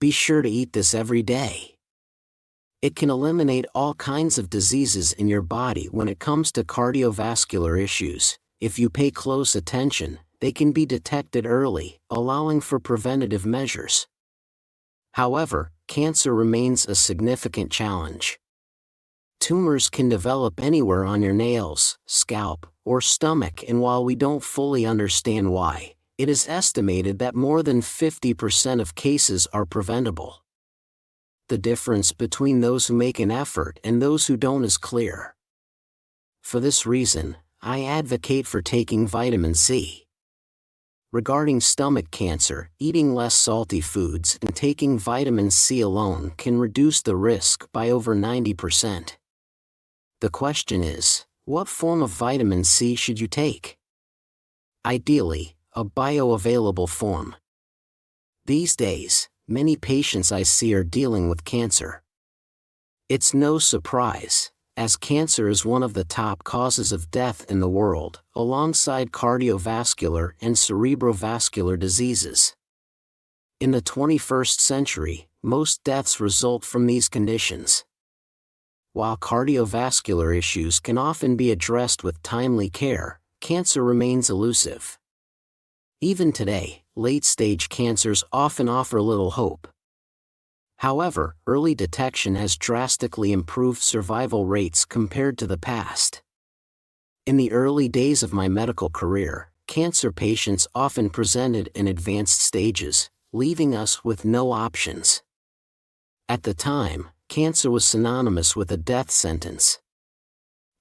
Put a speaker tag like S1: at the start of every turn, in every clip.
S1: be sure to eat this every day. It can eliminate all kinds of diseases in your body. When it comes to cardiovascular issues, if you pay close attention, they can be detected early, allowing for preventative measures. However, cancer remains a significant challenge. Tumors can develop anywhere on your nails, scalp, or stomach, and while we don't fully understand why, it is estimated that more than 50% of cases are preventable. The difference between those who make an effort and those who don't is clear. For this reason, I advocate for taking vitamin C. Regarding stomach cancer, eating less salty foods and taking vitamin C alone can reduce the risk by over 90%. The question is, what form of vitamin C should you take? Ideally, a bioavailable form. These days, many patients I see are dealing with cancer. It's no surprise, as cancer is one of the top causes of death in the world, alongside cardiovascular and cerebrovascular diseases. In the 21st century, most deaths result from these conditions. While cardiovascular issues can often be addressed with timely care, cancer remains elusive. Even today, late-stage cancers often offer little hope. However, early detection has drastically improved survival rates compared to the past. In the early days of my medical career, cancer patients often presented in advanced stages, leaving us with no options. At the time, cancer was synonymous with a death sentence.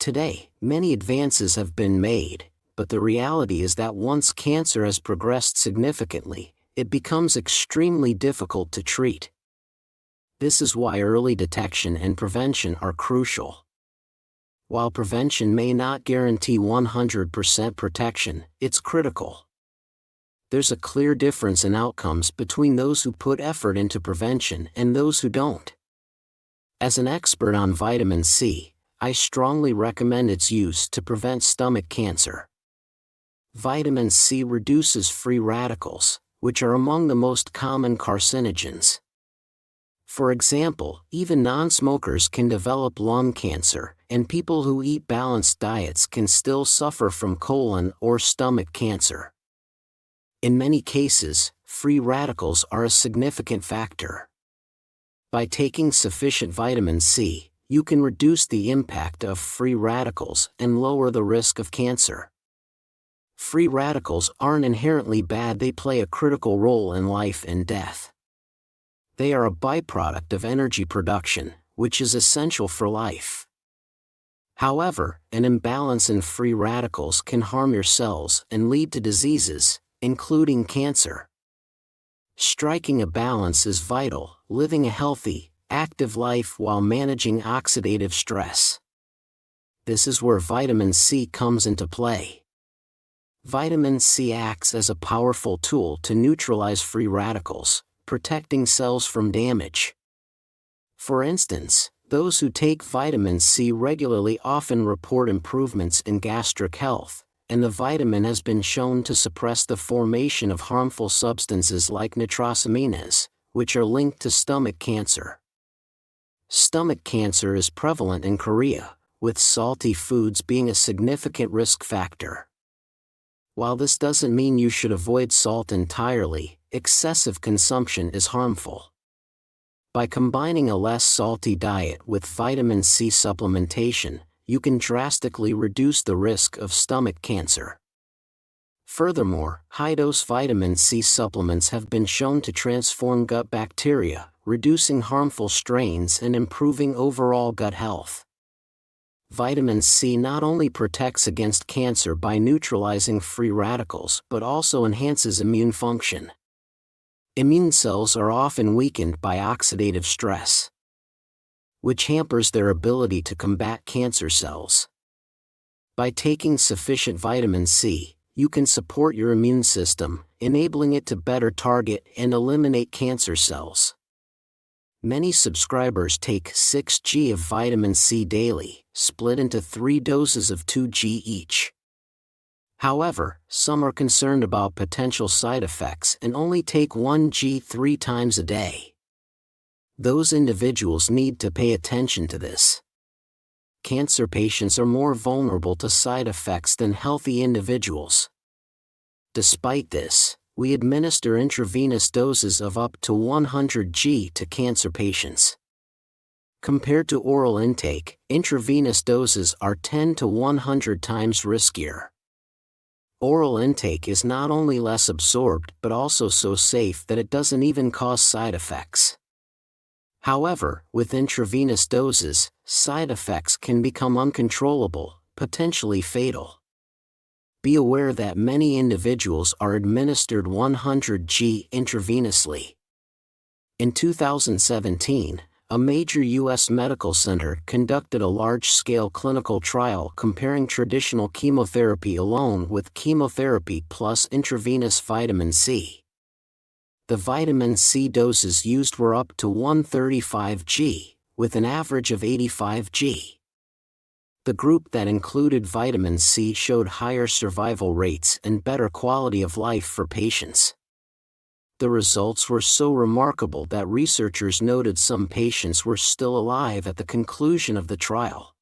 S1: Today, many advances have been made, but the reality is that once cancer has progressed significantly, it becomes extremely difficult to treat. This is why early detection and prevention are crucial. While prevention may not guarantee 100% protection, it's critical. There's a clear difference in outcomes between those who put effort into prevention and those who don't. As an expert on vitamin C, I strongly recommend its use to prevent stomach cancer. Vitamin C reduces free radicals, which are among the most common carcinogens. For example, even non-smokers can develop lung cancer, and people who eat balanced diets can still suffer from colon or stomach cancer. In many cases, free radicals are a significant factor. By taking sufficient vitamin C, you can reduce the impact of free radicals and lower the risk of cancer. Free radicals aren't inherently bad, they play a critical role in life and death. They are a byproduct of energy production, which is essential for life. However, an imbalance in free radicals can harm your cells and lead to diseases, including cancer. Striking a balance is vital, living a healthy, active life while managing oxidative stress. This is where vitamin C comes into play. Vitamin C acts as a powerful tool to neutralize free radicals, protecting cells from damage. For instance, those who take vitamin C regularly often report improvements in gastric health, and the vitamin has been shown to suppress the formation of harmful substances like nitrosamines, which are linked to stomach cancer. Stomach cancer is prevalent in Korea, with salty foods being a significant risk factor. While this doesn't mean you should avoid salt entirely, excessive consumption is harmful. By combining a less salty diet with vitamin C supplementation, you can drastically reduce the risk of stomach cancer. Furthermore, high-dose vitamin C supplements have been shown to transform gut bacteria, reducing harmful strains and improving overall gut health. Vitamin C not only protects against cancer by neutralizing free radicals but also enhances immune function. Immune cells are often weakened by oxidative stress, which hampers their ability to combat cancer cells. By taking sufficient vitamin C, you can support your immune system, enabling it to better target and eliminate cancer cells. Many subscribers take 6g of vitamin C daily, split into 3 doses of 2g each. However, some are concerned about potential side effects and only take 1g 3 times a day. Those individuals need to pay attention to this. Cancer patients are more vulnerable to side effects than healthy individuals. Despite this, we administer intravenous doses of up to 100 g to cancer patients. Compared to oral intake, intravenous doses are 10 to 100 times riskier. Oral intake is not only less absorbed but also so safe that it doesn't even cause side effects. However, with intravenous doses, side effects can become uncontrollable, potentially fatal. Be aware that many individuals are administered 100 g intravenously. In 2017, a major U.S. medical center conducted a large-scale clinical trial comparing traditional chemotherapy alone with chemotherapy plus intravenous vitamin C. The vitamin C doses used were up to 135 g, with an average of 85 g. The group that included vitamin C showed higher survival rates and better quality of life for patients. The results were so remarkable that researchers noted some patients were still alive at the conclusion of the trial.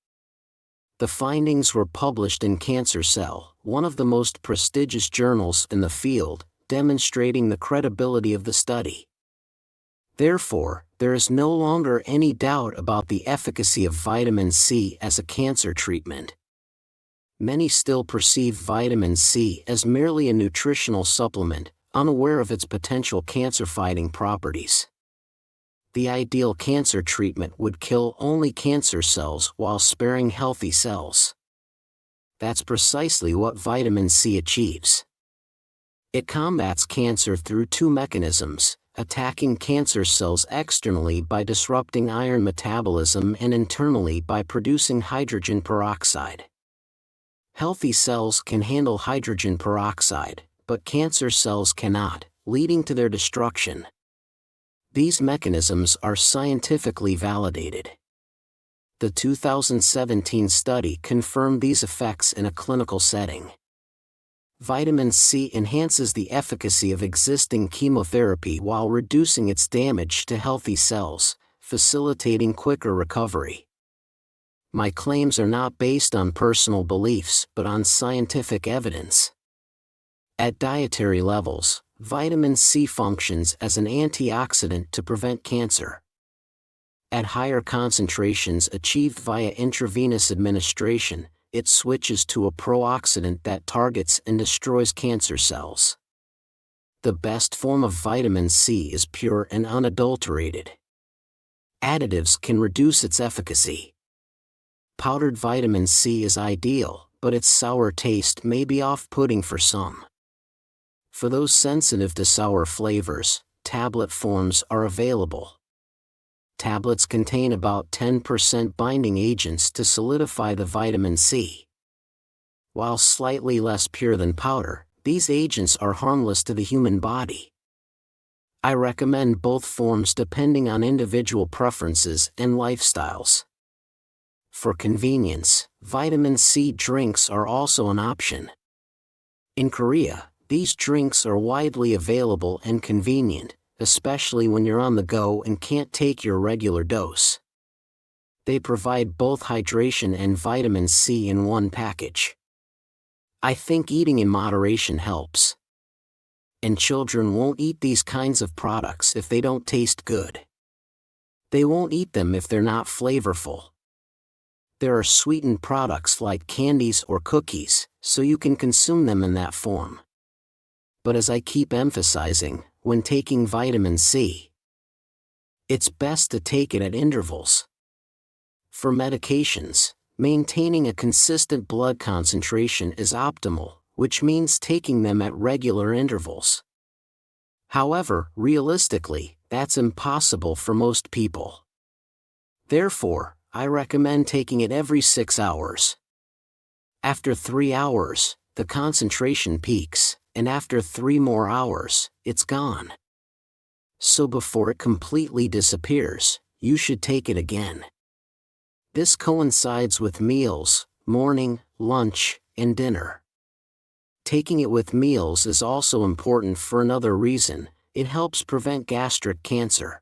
S1: The findings were published in Cancer Cell, one of the most prestigious journals in the field, demonstrating the credibility of the study. Therefore, there is no longer any doubt about the efficacy of vitamin C as a cancer treatment. Many still perceive vitamin C as merely a nutritional supplement, unaware of its potential cancer-fighting properties. The ideal cancer treatment would kill only cancer cells while sparing healthy cells. That's precisely what vitamin C achieves. It combats cancer through two mechanisms: attacking cancer cells externally by disrupting iron metabolism and internally by producing hydrogen peroxide. Healthy cells can handle hydrogen peroxide, but cancer cells cannot, leading to their destruction. These mechanisms are scientifically validated. The 2017 study confirmed these effects in a clinical setting. Vitamin C enhances the efficacy of existing chemotherapy while reducing its damage to healthy cells, facilitating quicker recovery. My claims are not based on personal beliefs but on scientific evidence. At dietary levels, vitamin C functions as an antioxidant to prevent cancer. At higher concentrations achieved via intravenous administration, it switches to a pro-oxidant that targets and destroys cancer cells. The best form of vitamin C is pure and unadulterated. Additives can reduce its efficacy. Powdered vitamin C is ideal, but its sour taste may be off-putting for some. For those sensitive to sour flavors, tablet forms are available. Tablets contain about 10% binding agents to solidify the vitamin C. While slightly less pure than powder, these agents are harmless to the human body. I recommend both forms depending on individual preferences and lifestyles. For convenience, vitamin C drinks are also an option. In Korea, these drinks are widely available and convenient, especially when you're on the go and can't take your regular dose. They provide both hydration and vitamin C in one package. I think eating in moderation helps. And children won't eat these kinds of products if they don't taste good. They won't eat them if they're not flavorful. There are sweetened products like candies or cookies, so you can consume them in that form. But as I keep emphasizing, when taking vitamin C, it's best to take it at intervals. For medications, maintaining a consistent blood concentration is optimal, which means taking them at regular intervals. However, realistically, that's impossible for most people. Therefore, I recommend taking it every 6 hours. After 3 hours, the concentration peaks, and after 3 more hours, it's gone. So before it completely disappears, you should take it again. This coincides with meals, morning, lunch, and dinner. Taking it with meals is also important for another reason: it helps prevent gastric cancer.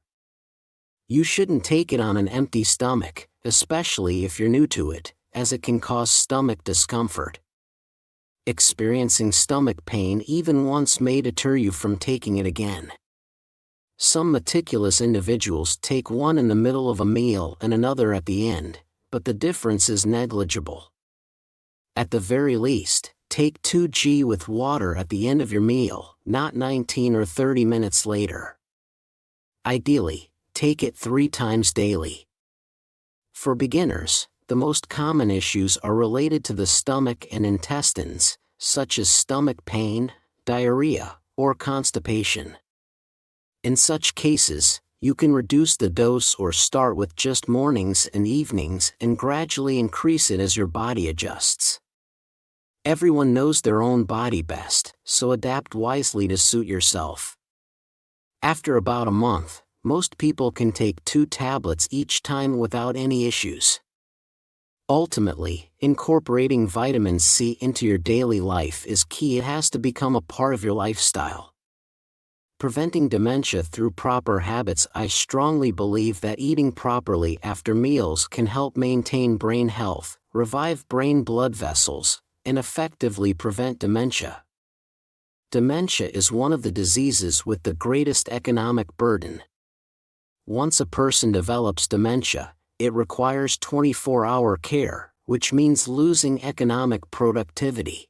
S1: You shouldn't take it on an empty stomach, especially if you're new to it, as it can cause stomach discomfort. Experiencing stomach pain even once may deter you from taking it again. Some meticulous individuals take one in the middle of a meal and another at the end, but the difference is negligible. At the very least, take 2g with water at the end of your meal, not 19 or 30 minutes later. Ideally, take it 3 times daily. For beginners, the most common issues are related to the stomach and intestines, such as stomach pain, diarrhea, or constipation. In such cases, you can reduce the dose or start with just mornings and evenings and gradually increase it as your body adjusts. Everyone knows their own body best, so adapt wisely to suit yourself. After about a month, most people can take 2 tablets each time without any issues. Ultimately, incorporating vitamin C into your daily life is key. It has to become a part of your lifestyle. Preventing dementia through proper habits. I strongly believe that eating properly after meals can help maintain brain health, revive brain blood vessels, and effectively prevent dementia. Dementia is one of the diseases with the greatest economic burden. Once a person develops dementia, it requires 24-hour care, which means losing economic productivity.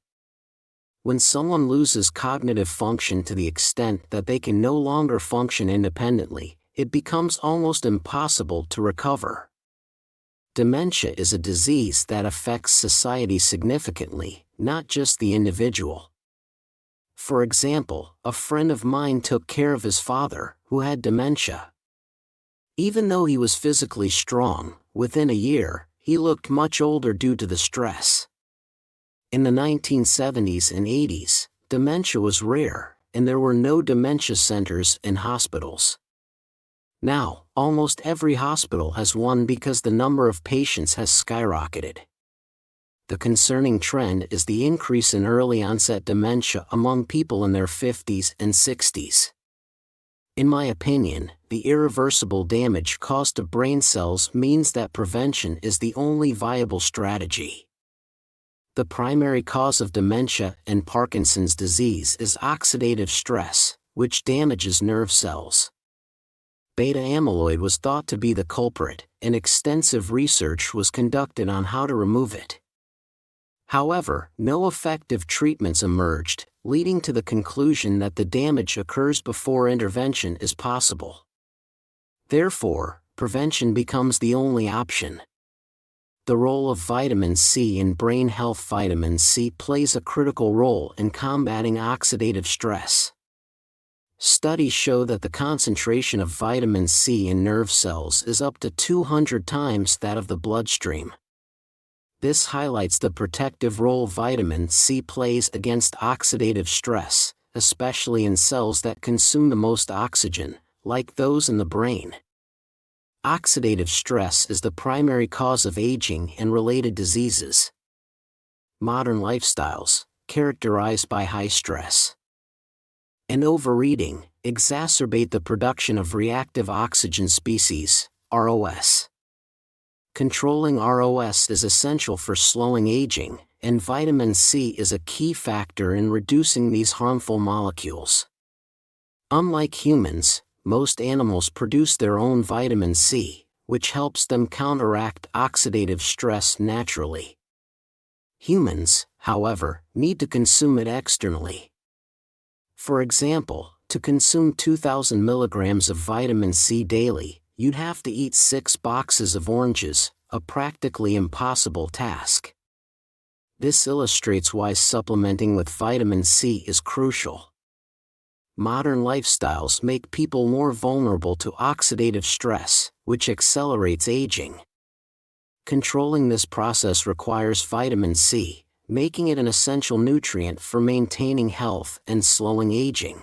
S1: When someone loses cognitive function to the extent that they can no longer function independently, it becomes almost impossible to recover. Dementia is a disease that affects society significantly, not just the individual. For example, a friend of mine took care of his father, who had dementia. Even though he was physically strong, within a year, he looked much older due to the stress. In the 1970s and 80s, dementia was rare, and there were no dementia centers and hospitals. Now, almost every hospital has one because the number of patients has skyrocketed. The concerning trend is the increase in early-onset dementia among people in their 50s and 60s. In my opinion, the irreversible damage caused to brain cells means that prevention is the only viable strategy. The primary cause of dementia and Parkinson's disease is oxidative stress, which damages nerve cells. Beta amyloid was thought to be the culprit, and extensive research was conducted on how to remove it. However, no effective treatments emerged, leading to the conclusion that the damage occurs before intervention is possible. Therefore, prevention becomes the only option. The role of vitamin C in brain health. Vitamin C plays a critical role in combating oxidative stress. Studies show that the concentration of vitamin C in nerve cells is up to 200 times that of the bloodstream. This highlights the protective role vitamin C plays against oxidative stress, especially in cells that consume the most oxygen, like those in the brain. Oxidative stress is the primary cause of aging and related diseases. Modern lifestyles, characterized by high stress and overeating, exacerbate the production of reactive oxygen species, ROS. Controlling ROS is essential for slowing aging, and vitamin C is a key factor in reducing these harmful molecules. Unlike humans, most animals produce their own vitamin C, which helps them counteract oxidative stress naturally. Humans, however, need to consume it externally. For example, to consume 2,000 milligrams of vitamin C daily, you'd have to eat 6 boxes of oranges, a practically impossible task. This illustrates why supplementing with vitamin C is crucial. Modern lifestyles make people more vulnerable to oxidative stress, which accelerates aging. Controlling this process requires vitamin C, making it an essential nutrient for maintaining health and slowing aging.